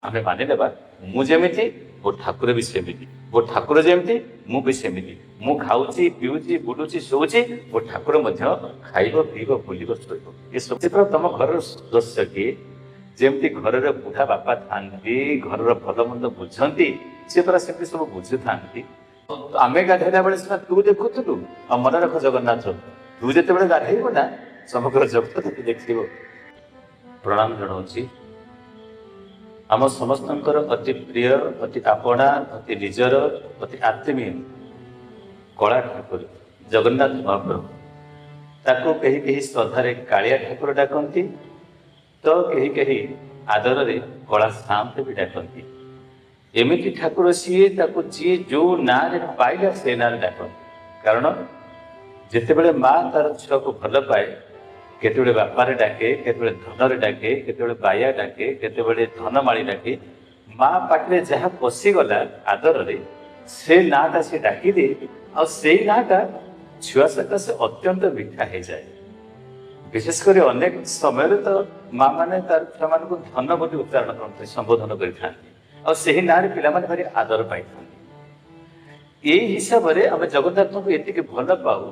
ଆମେ ମାନିନେବା ମୁଁ ଯେମିତି ମୋ ଠାକୁର ବି ସେମିତି, ମୋ ଠାକୁର ଯେମିତି ମୁଁ ବି ସେମିତି। ମୁଁ ଖାଉଛି ପିଉଛି ବୁଲୁଛି ଶୋଉଛି, ମୋ ଠାକୁର ମଧ୍ୟ ଖାଇବ ପିଇବ ବୁଲିବ ଶୋଇବ। ଏସବୁ ତମ ଘରର ସଦସ୍ୟ କିଏ? ଯେମିତି ଘରରେ ବୁଢା ବାପା ଥାଆନ୍ତି, ଘରର ଭଲ ମନ୍ଦ ବୁଝନ୍ତି, ସେ ପରା ସେମିତି ସବୁ ବୁଝୁଥାନ୍ତି। ଆମେ ଗାଧେଇଲା ବେଳେ ସିନା ତୁ ଦେଖୁଥିଲୁ, ଆଉ ମନେ ରଖ ଜଗନ୍ନାଥ, ତୁ ଯେତେବେଳେ ଗାଧେଇବୁ ନା ସମଗ୍ର ଜଗତ ତତେ ଦେଖିବ। ପ୍ରଣାମ ଜଣାଉଛି ଆମ ସମସ୍ତଙ୍କର ଅତି ପ୍ରିୟ, ଅତି ଆପଣା, ଅତି ନିଜର, ଅତି ଆତ୍ମୀୟ କଳା ଠାକୁର ଜଗନ୍ନାଥ ମହାପ୍ରଭୁ। ତାକୁ କେହି କେହି ଶ୍ରଦ୍ଧାରେ କାଳିଆ ଠାକୁର ଡାକନ୍ତି, ତ କେହି କେହି ଆଦରରେ କଳା ସାଆନ୍ତ ବି ଡାକନ୍ତି। ଏମିତି ଠାକୁର ସିଏ, ତାକୁ ଯିଏ ଯୋଉ ନାଁରେ ପାଇଲା ସେ ନାଁରେ ଡାକନ୍ତି। କାରଣ ଯେତେବେଳେ ମା ତାର ଛୁଆକୁ ଭଲ ପାଏ, କେତେବେଳେ ବାପାରେ ଡାକେ, କେତେବେଳେ ଧନରେ ଡାକେ, କେତେବେଳେ ବାୟା ଡାକେ, କେତେବେଳେ ଧନମାଳି ଡାକେ। ମା ପାଟିରେ ଯାହା ପଶିଗଲା ଆଦରରେ ସେ ନାଁଟା ସେ ଡାକିଦିଏ, ଆଉ ସେଇ ନାଁଟା ଛୁଆ ସକାଶେ ଅତ୍ୟନ୍ତ ମିଠା ହେଇଯାଏ। ବିଶେଷ କରି ଅନେକ ସମୟରେ ତ ମା ମାନେ ତାର ଛୁଆମାନଙ୍କୁ ଧନ ବୋଲି ଉଚ୍ଚାରଣ କରନ୍ତି, ସମ୍ବୋଧନ କରିଥାନ୍ତି, ଆଉ ସେହି ନାଁରେ ପିଲାମାନେ ଭାରି ଆଦର ପାଇଥାନ୍ତି। ଏଇ ହିସାବରେ ଆମେ ଜଗନ୍ନାଥଙ୍କୁ ଏତିକି ଭଲ ପାଉ।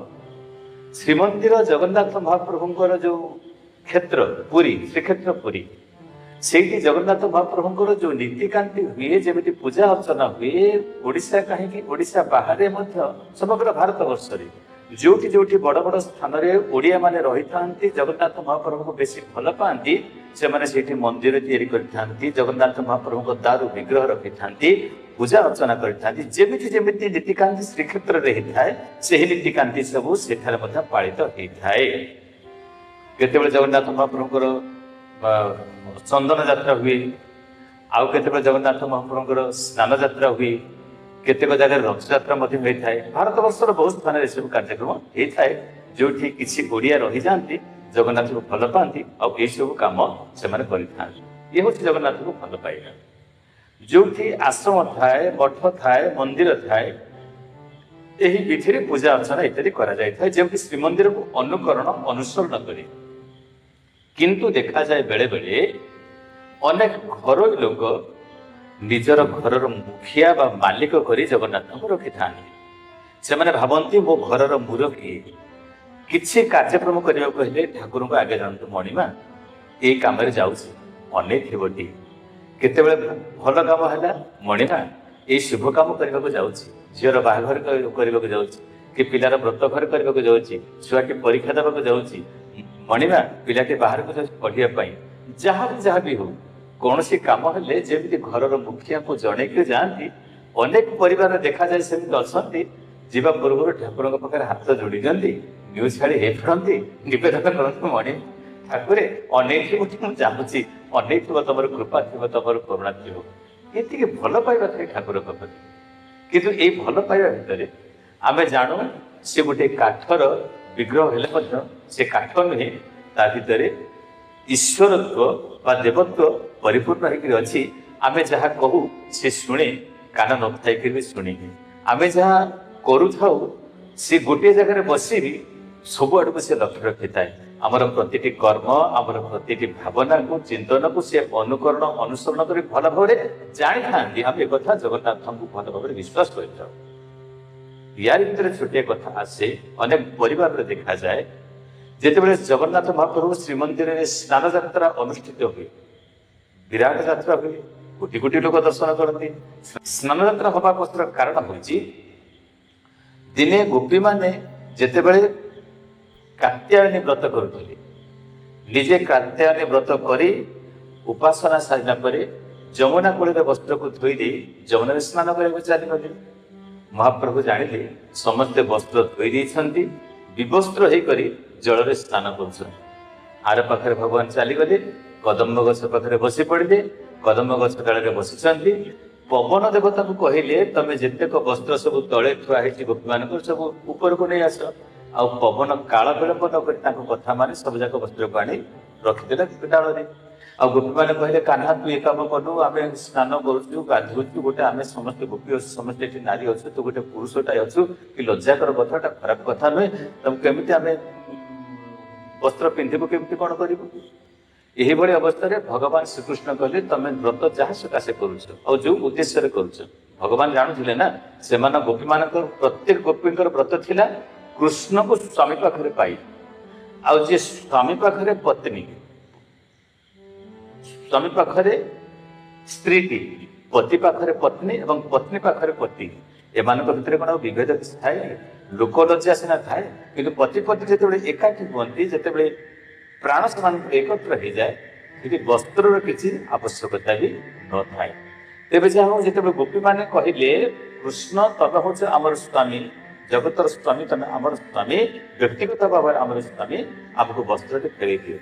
ଶ୍ରୀମନ୍ଦିର ଜଗନ୍ନାଥ ମହାପ୍ରଭୁଙ୍କର ଯୋଉ କ୍ଷେତ୍ର ପୁରୀ, ଶ୍ରୀକ୍ଷେତ୍ର ପୁରୀ, ସେଇଠି ଜଗନ୍ନାଥ ମହାପ୍ରଭୁଙ୍କର ଯୋଉ ନୀତିକାନ୍ତି ହୁଏ, ଯେମିତି ପୂଜା ଅର୍ଚ୍ଚନା ହୁଏ, ଓଡ଼ିଶା କାହିଁକି ଓଡ଼ିଶା ବାହାରେ ମଧ୍ୟ ସମଗ୍ର ଭାରତ ବର୍ଷରେ ଯୋଉଠି ଯୋଉଠି ବଡ ବଡ ସ୍ଥାନରେ ଓଡ଼ିଆ ମାନେ ରହିଥାନ୍ତି, ଜଗନ୍ନାଥ ମହାପ୍ରଭୁଙ୍କୁ ବେଶୀ ଭଲ ପାଆନ୍ତି, ସେମାନେ ସେଇଠି ମନ୍ଦିର ତିଆରି କରିଥାନ୍ତି, ଜଗନ୍ନାଥ ମହାପ୍ରଭୁଙ୍କ ଦାରୁ ବିଗ୍ରହ ରଖିଥାନ୍ତି, ପୂଜା ଅର୍ଚ୍ଚନା କରିଥାନ୍ତି। ଯେମିତି ଯେମିତି ନୀତିକାନ୍ତି ଶ୍ରୀକ୍ଷେତ୍ରରେ ହେଇଥାଏ, ସେହି ନୀତିକାନ୍ତି ସବୁ ସେଠାରେ ମଧ୍ୟ ପାଳିତ ହେଇଥାଏ। କେତେବେଳେ ଜଗନ୍ନାଥ ମହାପ୍ରଭୁଙ୍କର ଚନ୍ଦନ ଯାତ୍ରା ହୁଏ, ଆଉ କେତେବେଳେ ଜଗନ୍ନାଥ ମହାପ୍ରଭୁଙ୍କର ସ୍ନାନ ଯାତ୍ରା ହୁଏ, କେତେକ ଜାଗାରେ ରଥଯାତ୍ରା ମଧ୍ୟ ହୋଇଥାଏ। ଭାରତ ବର୍ଷର ବହୁତ ସ୍ଥାନରେ ଏସବୁ କାର୍ଯ୍ୟକ୍ରମ ହେଇଥାଏ, ଯୋଉଠି କିଛି ଓଡ଼ିଆ ରହିଯାଆନ୍ତି, ଜଗନ୍ନାଥଙ୍କୁ ଭଲ ପାଆନ୍ତି, ଆଉ ଏଇସବୁ କାମ ସେମାନେ କରିଥାନ୍ତି। ଇଏ ହଉଛି ଜଗନ୍ନାଥଙ୍କୁ ଭଲ ପାଇବା। ଯୋଉଠି ଆଶ୍ରମ ଥାଏ, ମଠ ଥାଏ, ମନ୍ଦିର ଥାଏ, ଏହି ବିଧିରେ ପୂଜା ଅର୍ଚ୍ଚନା ଇତ୍ୟାଦି କରାଯାଇଥାଏ, ଯେମିତି ଶ୍ରୀମନ୍ଦିରକୁ ଅନୁକରଣ ଅନୁସରଣ କରି। କିନ୍ତୁ ଦେଖାଯାଏ ବେଳେ ବେଳେ ଅନେକ ଘରୋଇ ଲୋକ ନିଜର ଘରର ମୁଖିଆ ବା ମାଲିକ କରି ଜଗନ୍ନାଥଙ୍କୁ ରଖିଥାନ୍ତି। ସେମାନେ ଭାବନ୍ତି ମୋ ଘରର ମୁରବୀ। କିଛି କାର୍ଯ୍ୟକ୍ରମ କରିବାକୁ ହେଲେ ଠାକୁରଙ୍କୁ ଆଗେ ଜାଣନ୍ତୁ, ମଣିମା ଏଇ କାମରେ ଯାଉଛି, ଅନେଇଥିବଟି। କେତେବେଳେ ଭଲ କାମ ହେଲା, ମଣିମା ଏଇ ଶୁଭ କାମ କରିବାକୁ ଯାଉଛି, ଝିଅର ବାହାଘର କରିବାକୁ ଯାଉଛି, କି ପିଲାର ବ୍ରତ ଘର କରିବାକୁ ଯାଉଛି, ଛୁଆଟି ପରୀକ୍ଷା ଦେବାକୁ ଯାଉଛି, ମଣିମା ପିଲାଟି ବାହାରକୁ ଯାଉଛି ପଢିବା ପାଇଁ। ଯାହା ବି ହଉ, କୌଣସି କାମ ହେଲେ ଯେମିତି ଘରର ମୁଖିଆଙ୍କୁ ଜଣେଇକି ଯାଆନ୍ତି, ଅନେକ ପରିବାର ଦେଖାଯାଏ ସେମିତି ଅଛନ୍ତି, ଯିବା ପୂର୍ବରୁ ଠାକୁରଙ୍କ ପାଖରେ ହାତ ଯୋଡ଼ି ଦିଅନ୍ତି, ନ୍ୟୁଜ୍ ଛାଡ଼ି ହେଇ ପଡ଼ନ୍ତି, ନିବେଦନ କରନ୍ତୁ, ମଣି ଠାକୁରେ ଅନେଇଥିବ, ମୁଁ ଯାଉଛି, ଅନେଇଥିବ, ତମର କୃପା ଥିବ, ତମର କରୁଣା ଥିବ। ଏତିକି ଭଲ ପାଇବା ଥାଏ ଠାକୁରଙ୍କ ପ୍ରତି। କିନ୍ତୁ ଏଇ ଭଲ ପାଇବା ଭିତରେ ଆମେ ଜାଣୁ ସେ ଗୋଟେ କାଠର ବିଗ୍ରହ ହେଲେ ମଧ୍ୟ ସେ କାଠ ନୁହେଁ, ତା ଭିତରେ ଈଶ୍ୱରତ୍ଵ ବା ଦେବତ୍ଵ ପରିପୂର୍ଣ୍ଣ ହେଇକରି ଅଛି। ଆମେ ଯାହା କହୁ ସେ ଶୁଣେ, କାନ ନଥାଇକରି ବି ଶୁଣେ। ଆମେ ଯାହା କରୁଥାଉ ସେ ଗୋଟିଏ ଜାଗାରେ ବସିବି ସବୁଆଡକୁ ସେ ଲକ୍ଷ୍ୟ ରଖିଥାଏ। ଆମର ପ୍ରତିଟି କର୍ମ, ଆମର ପ୍ରତିଟି ଭାବନାକୁ, ଚିନ୍ତନକୁ ସେ ଅନୁକରଣ ଅନୁସରଣ କରି ଭଲ ଭାବରେ ଜାଣିଥାନ୍ତି। ଆମେ ଏକଥା ଜଗନ୍ନାଥଙ୍କୁ ଭଲ ଭାବରେ ବିଶ୍ୱାସ କରିଥାଉ। ୟାରି ଭିତରେ ଛୋଟିଆ କଥା ଆସେ, ଅନେକ ପରିବାରରେ ଦେଖାଯାଏ, ଯେତେବେଳେ ଜଗନ୍ନାଥ ମହାପ୍ରଭୁ ଶ୍ରୀମନ୍ଦିରରେ ସ୍ନାନ ଯାତ୍ରା ଅନୁଷ୍ଠିତ ହୁଏ, ବିରାଟ ଯାତ୍ରା ହୁଏ, କୋଟି କୋଟି ଲୋକ ଦର୍ଶନ କରନ୍ତି। ସ୍ନାନ ଯାତ୍ରା ହବା ପଛର କାରଣ ହେଉଛି, ଦିନେ ଗୋପୀମାନେ ଯେତେବେଳେ କାତ୍ୟାୟନୀ ବ୍ରତ କରୁଥିଲେ, ନିଜେ କାତ୍ୟାୟନୀ ବ୍ରତ କରି ଉପାସନା ସାରିଲା ପରେ ଯମୁନା କୂଳରେ ବସ୍ତ୍ରକୁ ଧୋଇ ଦେଇ ଯମୁନାରେ ସ୍ନାନ କରିବାକୁ ଚାଲିଗଲେ। ମହାପ୍ରଭୁ ଜାଣିଲେ ସମସ୍ତେ ବସ୍ତ୍ର ଧୋଇ ଦେଇଛନ୍ତି, ବିବସ୍ତ୍ର ହେଇକରି ଜଳରେ ସ୍ନାନ କରୁଛନ୍ତି। ଆର ପାଖରେ ଭଗବାନ ଚାଲିଗଲେ, କଦମ୍ବ ଗଛ ପାଖରେ ବସି ପଡ଼ିଲେ। କଦମ୍ବ ଗଛ ଡାଳରେ ବସିଛନ୍ତି। ପବନ ଦେବତାକୁ କହିଲେ, ତମେ ଯେତେକ ବସ୍ତ୍ର ସବୁ ତଳେ ଥୁଆ ହେଇଛି ଗୋପୀମାନଙ୍କର ସବୁ ଉପରକୁ ନେଇ ଆସ। ଆଉ ପବନ କାଳ ବିଳମ୍ବ ନ କରି ତାଙ୍କ କଥା ମାନେ ସବୁଯାକ ବସ୍ତ୍ରକୁ ଆଣି ରଖିଦେଲେ ଡାଳରେ। ଆଉ ଗୋପୀମାନେ କହିଲେ, କାହ୍ନା ତୁ ଏ କାମ କଲୁ, ଆମେ ସ୍ନାନ କରୁଛୁ, ଗାଧଉଛୁ, ଗୋଟେ ଆମେ ସମସ୍ତେ ଗୋପୀ ଅଛୁ, ସମସ୍ତେ ଏଠି ନାରୀ ଅଛୁ, ତୁ ଗୋଟେ ପୁରୁଷଟାଏ ଅଛୁ, କି ଲଜ୍ଜାକର କଥାଟା ଖରାପ କଥା ନୁହେଁ, ତମକୁ କେମିତି ଆମେ ବସ୍ତ୍ର ପିନ୍ଧିବୁ, କେମିତି କଣ କରିବୁ? ଏହିଭଳି ଅବସ୍ଥାରେ ଭଗବାନ ଶ୍ରୀକୃଷ୍ଣ କହିଲେ ତମେ ବ୍ରତ ଯାହା ସକାଶେ କରୁଛ ଆଉ ଯୋଉ ଉଦ୍ଦେଶ୍ୟରେ କରୁଛ, ଭଗବାନ ଜାଣୁଥିଲେ ନା ସେମାନେ ଗୋପୀମାନଙ୍କର ପ୍ରତ୍ୟେକ ଗୋପୀଙ୍କର ବ୍ରତ ଥିଲା କୃଷ୍ଣକୁ ସ୍ୱାମୀ ପାଖରେ ପାଇ, ଆଉ ଯିଏ ସ୍ୱାମୀ ପାଖରେ ପତ୍ନୀ, ସ୍ୱାମୀ ପାଖରେ ସ୍ତ୍ରୀଟି, ପତି ପାଖରେ ପତ୍ନୀ ଏବଂ ପତ୍ନୀ ପାଖରେ ପତି, ଏମାନଙ୍କ ଭିତରେ କ'ଣ ବିଭେଦ ଥାଏ? ଲୋକ ଲଜ୍ଜା ସିନା ଥାଏ, କିନ୍ତୁ ପତି ପତ୍ନୀ ଯେତେବେଳେ ଏକାଠି ହୁଅନ୍ତି, ଯେତେବେଳେ ପ୍ରାଣ ସେମାନଙ୍କୁ ଏକତ୍ର ହେଇଯାଏ, ସେଠି ବସ୍ତ୍ରର କିଛି ଆବଶ୍ୟକତା ବି ନଥାଏ। ତେବେ ଯାହା ହଉ ଯେତେବେଳେ ଗୋପୀମାନେ କହିଲେ କୃଷ୍ଣ ତମେ ହଉଛ ଆମର ସ୍ୱାମୀ, ଜଗତର ସ୍ୱାମୀ, ତମେ ଆମର ସ୍ୱାମୀ, ବ୍ୟକ୍ତିଗତ ଭାବରେ ଆମର ସ୍ୱାମୀ, ଆମକୁ ବସ୍ତ୍ରଟି ଫେରେଇ ଦିଅ।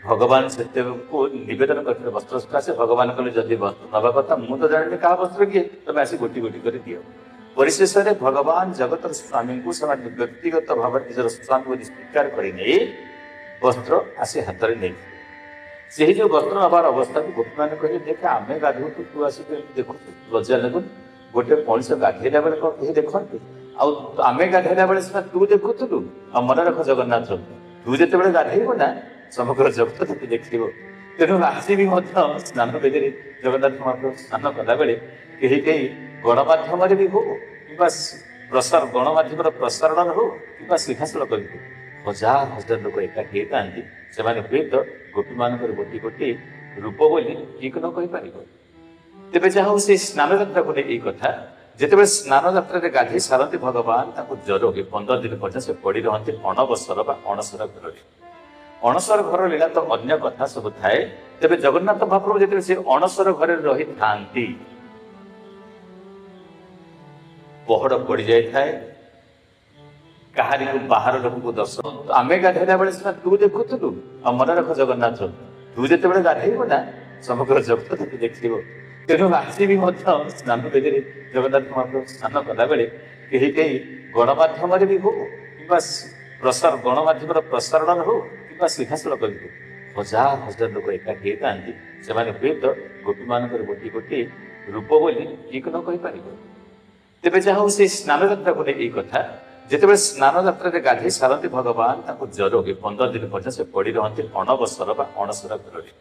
ଭଗବାନ ସେତେବେଳକୁ ନିବେଦନ କରିଥିଲେ ବସ୍ତ୍ର ସକାଶେ। ଭଗବାନ କହିଲେ ଯଦି ବସ୍ତ୍ର ନେବା କଥା, ମୁଁ ତ ଜାଣିନି କାହା ବସ୍ତ୍ର କିଏ, ତମେ ଆସି ଗୋଟି ଗୋଟି କରି ଦିଅ। ପରିଶେଷରେ ଭଗବାନ ଜଗତର ସ୍ୱାମୀଙ୍କୁ ସେମାନେ ବ୍ୟକ୍ତିଗତ ଭାବରେ ନିଜର ସ୍ୱାମୀ ବୋଲି ସ୍ୱୀକାର କରି ନେଇ ବସ୍ତ୍ର ଆସି ହାତରେ ନେଇଥିଲେ। ସେହି ଯୋଉ ବସ୍ତ୍ର ନେବାର ଅବସ୍ଥାକୁ ଗୋପୀମାନେ କହିଲେ ଦେଖ ଆମେ ଗାଧୋଉଛୁ, ତୁ ଆସିକି ଦେଖୁଛୁ, ଲଜ୍ଜା ଲାଗୁନି? ଗୋଟେ ମଣିଷ ଗାଧେଇଲା ବେଳେ କ'ଣ କେହି ଦେଖନ୍ତି? ଆଉ ଆମେ ଗାଧେଇଲା ବେଳେ ସିନା ତୁ ଦେଖୁଥିଲୁ। ଆଉ ମନେ ରଖ ଜଗନ୍ନାଥ, ତୁ ଯେତେବେଳେ ଗାଧେଇବୁ ନା ସମଗ୍ର ଜଗତ ତତେ ଦେଖିବ। ତେଣୁ ଆଜି ବି ମଧ୍ୟ ସ୍ନାନ ବେଦୀରେ ଜଗନ୍ନାଥ ମହାପ୍ରଭୁ ସ୍ନାନ କଲାବେଳେ କେହି କେହି ଗଣମାଧ୍ୟମରେ ବି ହଉ କିମ୍ବା ଗଣମାଧ୍ୟମର ପ୍ରସାରଣରେ ହଉ କିମ୍ବା ସିଂହାସନ କରିବୁ, ହଜାର ହଜାର ଲୋକ ଏକାଠି ହେଇଥାନ୍ତି। ସେମାନେ ହୁଏତ ଗୋପୀମାନଙ୍କର ଗୋଟି ଗୋଟି ରୂପ ବୋଲି ଠିକ ନ କହିପାରିବ। ତେବେ ଯାହା ହଉ ସେଇ ସ୍ନାନ ଯାତ୍ରାକୁ ନେଇ ଏଇ କଥା, ଯେତେବେଳେ ସ୍ନାନ ଯାତ୍ରାରେ ଗାଧେଇ ସାରନ୍ତି ଭଗବାନ, ତାଙ୍କୁ ଜ୍ୱର ହୁଏ। 15 ଦିନ ପର୍ଯ୍ୟନ୍ତ ସେ ପଡ଼ି ରହନ୍ତି ଅଣବସର ବା ଅଣସର ଘରରେ। ଅଣସର ଘର ଲୀଳା ତ ଅନ୍ୟ କଥା ସବୁ ଥାଏ। ତେବେ ଜଗନ୍ନାଥ ମହାପ୍ରଭୁ ଯେତେବେଳେ ସେ ଅଣସର ଘରେ ରହିଥାନ୍ତି, ପହଡ଼ ପଡ଼ି ଯାଇଥାଏ, କାହାରିକୁ ବାହାର ଲୋକଙ୍କୁ ଦର୍ଶନ, ଆମେ ଗାଧେଇଲା ବେଳେ ସିନା ତୁ ଦେଖୁଥିଲୁ। ଆଉ ମନେ ରଖ ଜଗନ୍ନାଥ, ତୁ ଯେତେବେଳେ ଗାଧେଇବୁ ନା ସମଗ୍ର ଜଗତ ତତେ ଦେଖିବ। ତେଣୁ ଆଜି ବି ମଧ୍ୟ ସ୍ନାନ ବେଦୀରେ ଜଗନ୍ନାଥ ମହାପ୍ରଭୁ ସ୍ନାନ କଲାବେଳେ କେହି କେହି ଗଣମାଧ୍ୟମରେ ବି ହଉ କିମ୍ବା ଗଣମାଧ୍ୟମର ପ୍ରସାରଣରେ ହଉ କିମ୍ବା ସିଂହାସନ କରିବୁ, ହଜାର ହଜାର ଲୋକ ଏକାଠି ହେଇଥାନ୍ତି। ସେମାନେ ହୁଏତ ଗୋପୀମାନଙ୍କର ଗୋଟି ଗୋଟି ରୂପ ବୋଲି ଠିକ ନ କହିପାରିବ। ତେବେ ଯାହା ହଉ ସେଇ ସ୍ନାନ ଯାତ୍ରାକୁ ନେଇ ଏଇ କଥା, ଯେତେବେଳେ ସ୍ନାନ ଯାତ୍ରାରେ ଗାଧେଇ ସାରନ୍ତି ଭଗବାନ, ତାଙ୍କୁ ଜ୍ୱର ହୁଏ। 15 ଦିନ ପର୍ଯ୍ୟନ୍ତ ସେ ପଡ଼ି ରହନ୍ତି ଅଣବସର ବା ଅଣସର ଘରରେ।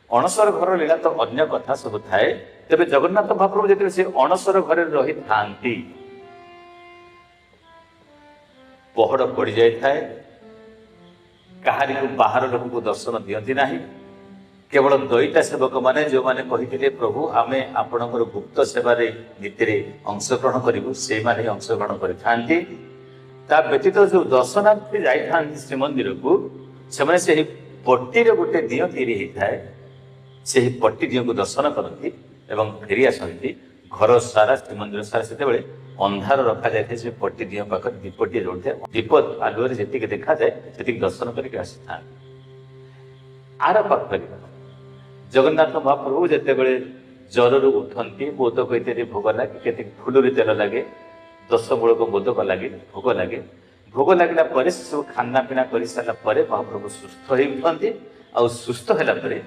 ଅଣସର ଘର ଲୀଳା ତ ଅନ୍ୟ କଥା ସବୁ ଥାଏ। ତେବେ ଜଗନ୍ନାଥ ମହାପ୍ରଭୁ ଯେତେବେଳେ ସେ ଅଣସର ଘରେ ରହିଥାନ୍ତି, ପହଡ଼ ପଡ଼ି ଯାଇଥାଏ, କାହାରିକୁ ବାହାର ଲୋକଙ୍କୁ ଦର୍ଶନ ଦିଅନ୍ତି ନାହିଁ। କେବଳ ଦଇତା ସେବକମାନେ ଯୋଉମାନେ କହିଥିଲେ ପ୍ରଭୁ ଆମେ ଆପଣଙ୍କର ଗୁପ୍ତ ସେବାରେ ନୀତିରେ ଅଂଶଗ୍ରହଣ କରିବୁ, ସେଇମାନେ ଅଂଶଗ୍ରହଣ କରିଥାନ୍ତି। ତା ବ୍ୟତୀତ ଯୋଉ ଦର୍ଶନାର୍ଥୀ ଯାଇଥାନ୍ତି ଶ୍ରୀମନ୍ଦିରକୁ, ସେମାନେ ସେହି ପଟ୍ଟିରେ ଗୋଟେ ଦିଅ ତିଆରି ହେଇଥାଏ, ସେହି ପଟ୍ଟି ଦିଅକୁ ଦର୍ଶନ କରନ୍ତି ଏବଂ ଫେରି ଆସନ୍ତି। ଘର ସାରା ଶ୍ରୀମନ୍ଦିର ସାରା ସେତେବେଳେ ଅନ୍ଧାର ରଖାଯାଇଥାଏ। ସେ ପଟ୍ଟି ଦିଅ ପାଖରେ ଦୀପଟିଏ ଜଳୁଥାଏ। ଦୀପ ଆଲୁଅରେ ଯେତିକି ଦେଖାଯାଏ ସେତିକି ଦର୍ଶନ କରିକି ଆସିଥାନ୍ତି। ଆର ପାଖରେ ଜଗନ୍ନାଥ ମହାପ୍ରଭୁ ଯେତେବେଳେ ଜ୍ୱରରୁ ଉଠନ୍ତି, ମୋଦକ ଇତ୍ୟାଦି ଭୋଗ ଲାଗେ, କେତେ ଫୁଲରେ ତେଲ ଲାଗେ, 10 ମୂଳକ ମୋଦକ ଲାଗେ, ଭୋଗ ଲାଗେ। ଭୋଗ ଲାଗିଲା ପରେ ସେସବୁ ଖାନା ପିନା କରିସାରିଲା ପରେ ମହାପ୍ରଭୁ ସୁସ୍ଥ ହେଇ ଉଠନ୍ତି। ଆଉ ସୁସ୍ଥ ହେଲା ପରେ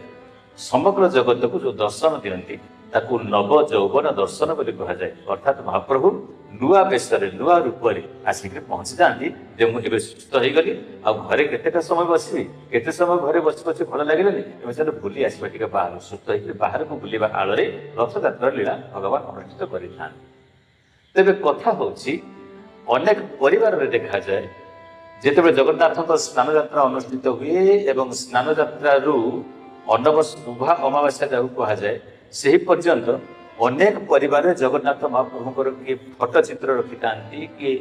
ସମଗ୍ର ଜଗତକୁ ଯୋଉ ଦର୍ଶନ ଦିଅନ୍ତି ତାକୁ ନବ ଯୌବନ ଦର୍ଶନ ବୋଲି କୁହାଯାଏ। ଅର୍ଥାତ୍ ମହାପ୍ରଭୁ ନୂଆ ବେଶରେ ନୂଆ ରୂପରେ ଆସିକି ପହଞ୍ଚି ଯାଆନ୍ତି ଯେ ମୁଁ ଏବେ ସୁସ୍ଥ ହେଇଗଲି, ଆଉ ଘରେ କେତେଟା ସମୟ ବସିବି, କେତେ ସମୟ ଘରେ ବସି ବସି ଭଲ ଲାଗିଲାନି, ଏବେ ଚାଲ ବୁଲି ଆସିବା ଟିକେ ବାହାରୁ। ସୁସ୍ଥ ହେଇକି ବାହାରକୁ ବୁଲିବା ଆଳରେ ରଥଯାତ୍ରା ଲୀଳା ଭଗବାନ ଅନୁଷ୍ଠିତ କରିଥାନ୍ତି। ତେବେ କଥା ହଉଛି ଅନେକ ପରିବାରରେ ଦେଖାଯାଏ ଯେତେବେଳେ ଜଗନ୍ନାଥଙ୍କ ସ୍ନାନ ଯାତ୍ରା ଅନୁଷ୍ଠିତ ହୁଏ ଏବଂ ସ୍ନାନ ଯାତ୍ରାରୁ ଉଭା ଅମାବାସ୍ୟା ଯାହାକୁ କୁହାଯାଏ, ସେହି ପର୍ଯ୍ୟନ୍ତ ଅନେକ ପରିବାରରେ ଜଗନ୍ନାଥ ମହାପ୍ରଭୁଙ୍କର କିଏ ଫଟୋ ଚିତ୍ର ରଖିଥାନ୍ତି, କିଏ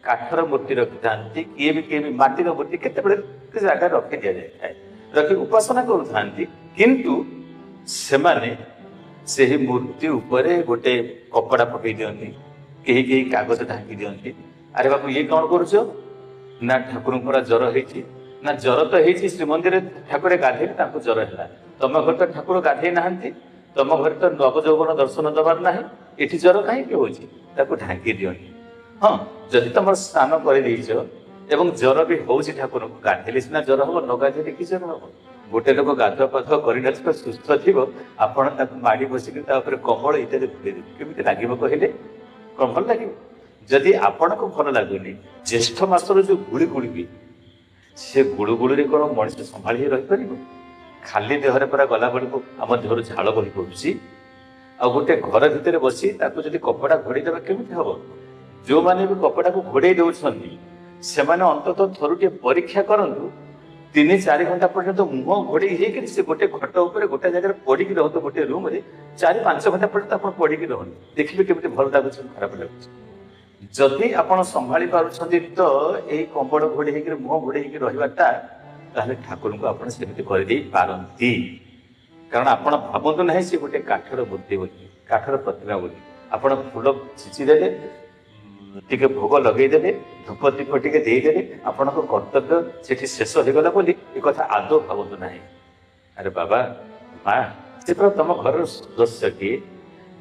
କାଠର ମୂର୍ତ୍ତି ରଖିଥାନ୍ତି, କିଏ ବି ମାଟିର ମୂର୍ତ୍ତି କେତେବେଳେ ଜାଗାରେ ରଖି ଦିଆଯାଇଥାଏ, ରଖି ଉପାସନା କରୁଥାନ୍ତି। କିନ୍ତୁ ସେମାନେ ସେହି ମୂର୍ତ୍ତି ଉପରେ ଗୋଟେ କପଡ଼ା ପକେଇ ଦିଅନ୍ତି, କେହି କେହି କାଗଜ ଢାଙ୍କି ଦିଅନ୍ତି। ଆରେ ବାବୁ ଇଏ କ'ଣ କରୁଛ? ନା ଠାକୁରଙ୍କର ଜ୍ୱର ହେଇଛି। ନା ଜ୍ୱର ତ ହେଇଛି, ଶ୍ରୀମନ୍ଦିରରେ ଠାକୁର ଗାଧେଇଲେ ତାଙ୍କୁ ଜ୍ୱର ହେଲା। ତମ ଘରେ ତ ଠାକୁର ଗାଧେଇ ନାହାନ୍ତି, ତମ ଘରେ ତ ନବ ଯୌବନ ଦର୍ଶନ ଦେବାର ନାହିଁ, ଏଠି ଜ୍ୱର କାହିଁକି ହଉଛି? ତାକୁ ଢାଙ୍କି ଦିଅନ୍ତି। ହଁ, ଯଦି ତମର ସ୍ନାନ କରିଦେଇଛ ଏବଂ ଜ୍ୱର ବି ହଉଛି, ଠାକୁରଙ୍କୁ ଗାଧେଇଲେ ସିନା ଜ୍ୱର ହବ, ନ ଗାଧେଇଲେ କି ଜ୍ୱର ହବ? ଗୋଟେ ଲୋକ ଗାଧୁଆ ପାଧୁଆ କରିନଥିବ, ସୁସ୍ଥ ଥିବ, ଆପଣ ତାକୁ ମାଡ଼ି ବସିକି ତା ଉପରେ କମ୍ବଳ ଇତ୍ୟାଦି ଘୋଡ଼େଇ ଦେବେ, କେମିତି ଲାଗିବ କହିଲେ? କ'ଣ ଭଲ ଲାଗିବ? ଯଦି ଆପଣଙ୍କୁ ଭଲ ଲାଗୁନି, ଜ୍ୟେଷ୍ଠ ମାସର ଯୋଉ ଗୁଳିଗୁଳି ବି, ସେ ଗୁଳୁଗୁଳିରେ କ'ଣ ମଣିଷ ସମ୍ଭାଳି ରହିପାରିବ? ଖାଲି ଦେହରେ ପୁରା ଗଲା ବେଳକୁ ଆମ ଦେହରୁ ଝାଳ ବହି ପଡୁଛି। ଆଉ ଗୋଟେ ଘର ଭିତରେ ବସି ତାକୁ ଯଦି କପଡ଼ା ଘୋଡେଇ ଦେବା କେମିତି ହବ? ଯୋଉମାନେ ବି କପଡ଼ାକୁ ଘୋଡେଇ ଦଉଛନ୍ତି ସେମାନେ ଅନ୍ତତଃ ଥରୁଟିଏ ପରୀକ୍ଷା କରନ୍ତୁ, 3-4 ଘଣ୍ଟା ପର୍ଯ୍ୟନ୍ତ ମୁହଁ ଘୋଡେଇ ହେଇକି ସେ ଗୋଟେ ଖଟ ଉପରେ ଗୋଟେ ଜାଗାରେ ପଡିକି ରହନ୍ତୁ, ଗୋଟେ ରୁମରେ 4-5 ଘଣ୍ଟା ପର୍ଯ୍ୟନ୍ତ ଆପଣ ପଡିକି ରହନ୍ତୁ, ଦେଖିବେ କେମିତି ଭଲ ଲାଗୁଛି, ଖରାପ ଲାଗୁଛି। ଯଦି ଆପଣ ସମ୍ଭାଳି ପାରୁଛନ୍ତି ତ ଏଇ କମ୍ବଳ ଘୋଡେଇ ହେଇକି ମୁହଁ ଘୋଡେଇ ହେଇକି ରହିବାଟା, ତାହେଲେ ଠାକୁରଙ୍କୁ ଆପଣ ସେମିତି କରିଦେଇ ପାରନ୍ତି। କାରଣ ଆପଣ ଭାବନ୍ତୁ ନାହିଁ ସେ ଗୋଟେ କାଠର ମୂର୍ତ୍ତି ବୋଲି, କାଠର ପ୍ରତିମା ବୋଲି। ଆପଣ ଫୁଲ ଛିଞ୍ଚି ଦେଲେ, ଟିକେ ଭୋଗ ଲଗେଇଦେଲେ, ଧୂପ ଦୀପ ଟିକେ ଦେଇଦେଲେ, ଆପଣଙ୍କ କର୍ତ୍ତବ୍ୟ ସେଠି ଶେଷ ହେଇଗଲା ବୋଲି ଏ କଥା ଆଦୌ ଭାବନ୍ତୁ ନାହିଁ। ଆରେ ବାବା ମା, ସେ ତ ତମ ଘରର ସଦସ୍ୟ କିଏ?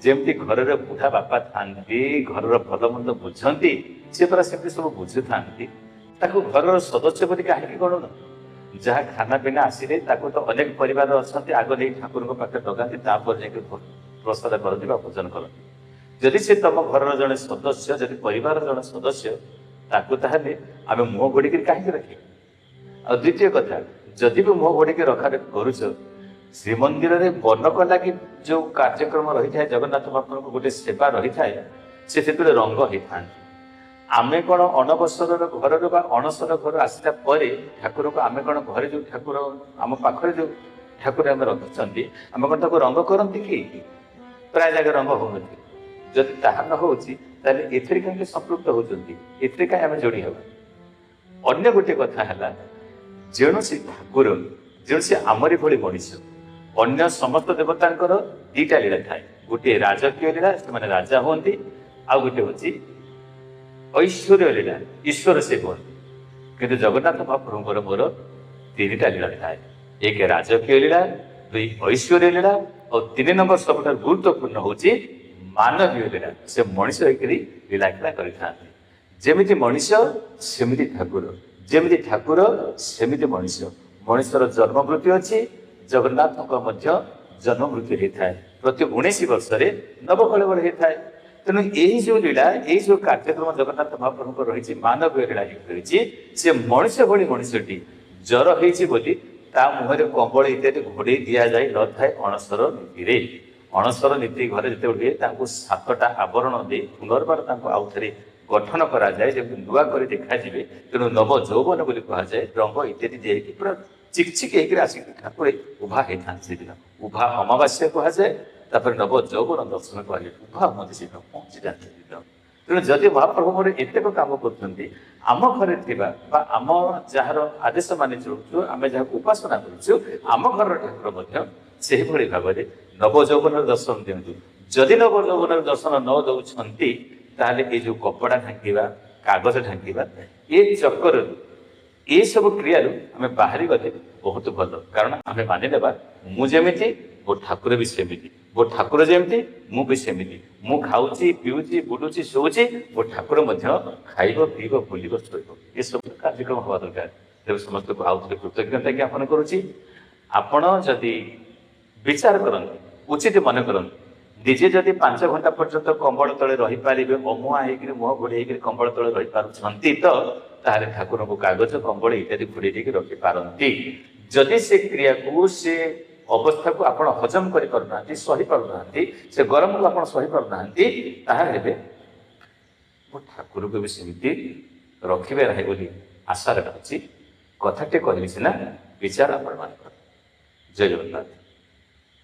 ଯେମିତି ଘରର ବୁଢା ବାପା ଥାଆନ୍ତି, ଘରର ଭଲ ମନ୍ଦ ବୁଝନ୍ତି, ସେ ପରା ସେମିତି ସବୁ ବୁଝୁଥାନ୍ତି। ତାକୁ ଘରର ସଦସ୍ୟ ବୋଲି କାହିଁକି ଗଣୁନ? ଯାହା ଖାନା ପିନା ଆସିଲେ ତାକୁ ତ ଅନେକ ପରିବାର ଅଛନ୍ତି, ଆଗ ନେଇ ଠାକୁରଙ୍କ ପାଖରେ ଲଗାନ୍ତି, ତାପରେ ଯାଇକି ପ୍ରସାଦ କରନ୍ତି ବା ଭୋଜନ କରନ୍ତି। ଯଦି ସେ ତମ ଘରର ଜଣେ ସଦସ୍ୟ, ଯଦି ପରିବାରର ଜଣେ ସଦସ୍ୟ, ତାକୁ ତାହେଲେ ଆମେ ମୁହଁ ଘୋଡିକି କାହିଁକି ରଖିବା? ଆଉ ଦ୍ୱିତୀୟ କଥା, ଯଦି ବି ମୁହଁ ଘୋଡିକି ରଖାରଖି କରୁଛ, ଶ୍ରୀମନ୍ଦିରରେ ବନକ ଲାଗି ଯୋଉ କାର୍ଯ୍ୟକ୍ରମ ରହିଥାଏ, ଜଗନ୍ନାଥ ମହାପ୍ରଭୁଙ୍କ ଗୋଟେ ସେବା ରହିଥାଏ, ସେ ସେଥିରେ ରଙ୍ଗ ହେଇଥାନ୍ତି। ଆମେ କଣ ଅନବସରର ଘରର ବା ଅଣସର ଘର ଆସିଲା ପରେ ଠାକୁରକୁ ଆମେ କଣ ଘରେ ଯୋଉ ଠାକୁର ଆମ ପାଖରେ ଯୋଉ ଠାକୁର ଆମେ ରଖିଛନ୍ତି, ଆମେ କଣ ତାକୁ ରଙ୍ଗ କରନ୍ତି କି? ପ୍ରାୟ ଜାଗା ରଙ୍ଗ ହଉନନ୍ତି। ଯଦି ତାହା ନ ହଉଛି ତାହେଲେ ଏଥିରେ କାହିଁକି ସମ୍ପୃକ୍ତ ହଉଛନ୍ତି? ଏଥିରେ କାହିଁ ଆମେ ଯୋଡି ହେବା? ଅନ୍ୟ ଗୋଟେ କଥା ହେଲା, ଯେକୌଣସି ଠାକୁର, ଯେକୌଣସି ଆମରି ଭଳି ମଣିଷ, ଅନ୍ୟ ସମସ୍ତ ଦେବତାଙ୍କର 2ଟା ଲୀଳା ଥାଏ। ଗୋଟିଏ ରାଜକୀୟ ଲୀଳା, ସେମାନେ ରାଜା ହୁଅନ୍ତି, ଆଉ ଗୋଟେ ହଉଛି ଐଶ୍ୱର୍ଯ୍ୟ ଲୀଳା, ଈଶ୍ୱର ସେ ହୁଅନ୍ତି। କିନ୍ତୁ ଜଗନ୍ନାଥ ମହାପ୍ରଭୁଙ୍କର ମୋର 3ଟା ଲୀଳା ଥାଏ। 1 ରାଜକୀୟ ଲୀଳା, 2 ଐଶ୍ୱର୍ଯ୍ୟ ଲୀଳା, ଆଉ 3 ନମ୍ବର ସବୁଠାରୁ ଗୁରୁତ୍ୱପୂର୍ଣ୍ଣ ହଉଛି ମାନବୀୟ ଲୀଳା। ସେ ମଣିଷ ହେଇକରି ଲୀଳା ଖେଳା କରିଥାନ୍ତି। ଯେମିତି ମଣିଷ ସେମିତି ଠାକୁର, ଯେମିତି ଠାକୁର ସେମିତି ମଣିଷ। ମଣିଷର ଜନ୍ମ ମୃତ୍ୟୁ ଅଛି, ଜଗନ୍ନାଥଙ୍କ ମଧ୍ୟ ଜନ୍ମ ମୃତ୍ୟୁ ହେଇଥାଏ। ପ୍ରତି 19 ବର୍ଷରେ ନବକଳେବର ହେଇଥାଏ। ତେଣୁ ଏହି ଯୋଉ ଲୀଳା, ଏଇ ଯୋଉ କାର୍ଯ୍ୟକ୍ରମ ଜଗନ୍ନାଥ ମହାପ୍ରଭୁଙ୍କର ରହିଛି, ମାନବୀୟ ଲୀଳା ରହିଛି, ସେ ମଣିଷ ଭଳି ମଣିଷଟି ଜ୍ୱର ହେଇଛି ବୋଲି ତା ମୁହଁରେ କମ୍ବଳ ଇତ୍ୟାଦି ଘୋଡେଇ ଦିଆଯାଇ ନଥାଏ ଅଣସର ନୀତିରେ। ଅଣସର ନୀତି ଘରେ ଯେତେବେଳେ ହୁଏ, ତାଙ୍କୁ 7ଟା ଆବରଣ ଦେଇ ପୁନର୍ବାର ତାଙ୍କୁ ଆଉ ଥରେ ଗଠନ କରାଯାଏ, ଯେମିତି ନୂଆ କରି ଦେଖାଯିବେ। ତେଣୁ ନବ ଯୌବନ ବୋଲି କୁହାଯାଏ, ରଙ୍ଗ ଇତ୍ୟାଦି ଦେଇକି ପୁରା ଚିକଚିକ ହେଇକିରି ଆସିକି ଠାକୁର ଉଭା ହେଇଥାନ୍ତି। ସେଦିନ ଉଭା ଅମାବାସ୍ୟା କୁହାଯାଏ, ତାପରେ ନବ ଯୌବନ ଦର୍ଶନ କୁହାଯାଏ। ଉଭା ହୁଅନ୍ତି ସେଦିନ, ପହଞ୍ଚି ଯାଆନ୍ତି ସେଦିନ। ତେଣୁ ଯଦି ମହାପ୍ରଭୁ ମୋର ଏତେକ କାମ କରୁଛନ୍ତି, ଆମ ଘରେ ଥିବା ବା ଆମ ଯାହାର ଆଦେଶ ମାନି ଚଳୁଛୁ, ଆମେ ଯାହାକୁ ଉପାସନା କରୁଛୁ, ଆମ ଘରର ଠାକୁର ମଧ୍ୟ ସେହିଭଳି ଭାବରେ ନବ ଯୌବନର ଦର୍ଶନ ଦିଅନ୍ତୁ। ଯଦି ନବ ଯୌବନର ଦର୍ଶନ ନ ଦଉଛନ୍ତି, ତାହେଲେ ଏଇ ଯୋଉ କପଡ଼ା ଢାଙ୍କିବା, କାଗଜ ଢାଙ୍କିବା, ଏ ଚକ୍କରରୁ, ଏସବୁ କ୍ରିୟାରୁ ଆମେ ବାହାରି ଗଲେ ବହୁତ ଭଲ। କାରଣ ଆମେ ମାନିନେବା, ମୁଁ ଯେମିତି ମୋ ଠାକୁର ବି ସେମିତି, ମୋ ଠାକୁର ଯେମିତି ମୁଁ ବି ସେମିତି। ମୁଁ ଖାଉଛି, ପିଉଛି, ବୁଲୁଛି, ଶୋଉଛି, ମୋ ଠାକୁର ମଧ୍ୟ ଖାଇବ, ପିଇବ, ବୁଲିବ, ଶୋଇବ। ଏସବୁ କାର୍ଯ୍ୟକ୍ରମ ହେବା ଦରକାର। ତେବେ ସମସ୍ତଙ୍କୁ ଆଉ ଥରେ କୃତଜ୍ଞତା ଜ୍ଞାପନ କରୁଛି। ଆପଣ ଯଦି ବିଚାର କରନ୍ତି, ଉଚିତ ମନେ କରନ୍ତି, ନିଜେ ଯଦି 5 ଘଣ୍ଟା ପର୍ଯ୍ୟନ୍ତ କମ୍ବଳ ତଳେ ରହିପାରିବେ, ଅମୁହାଁ ହେଇକିରି ମୁହଁ ଘୋଡେଇ ହେଇକିରି କମ୍ବଳ ତଳେ ରହିପାରୁଛନ୍ତି, ତ ତାହେଲେ ଠାକୁରଙ୍କୁ କାଗଜ, କମ୍ବଳ ଇତ୍ୟାଦି ଘୋଡେଇ ଦେଇକି ରଖିପାରନ୍ତି। ଯଦି ସେ କ୍ରିୟାକୁ, ସେ ଅବସ୍ଥାକୁ ଆପଣ ହଜମ କରିପାରୁନାହାନ୍ତି, ସହିପାରୁନାହାନ୍ତି, ସେ ଗରମକୁ ଆପଣ ସହିପାରୁନାହାନ୍ତି, ତାହେଲେ ମୋ ଠାକୁରକୁ ବି ସେମିତି ରଖିବେ ନାହିଁ ବୋଲି ଆଶାରେ ଅଛି। କଥାଟେ କହିଲି ସିନା, ବିଚାର ଆପଣମାନଙ୍କର। ଜୟ ଜଗନ୍ନାଥ।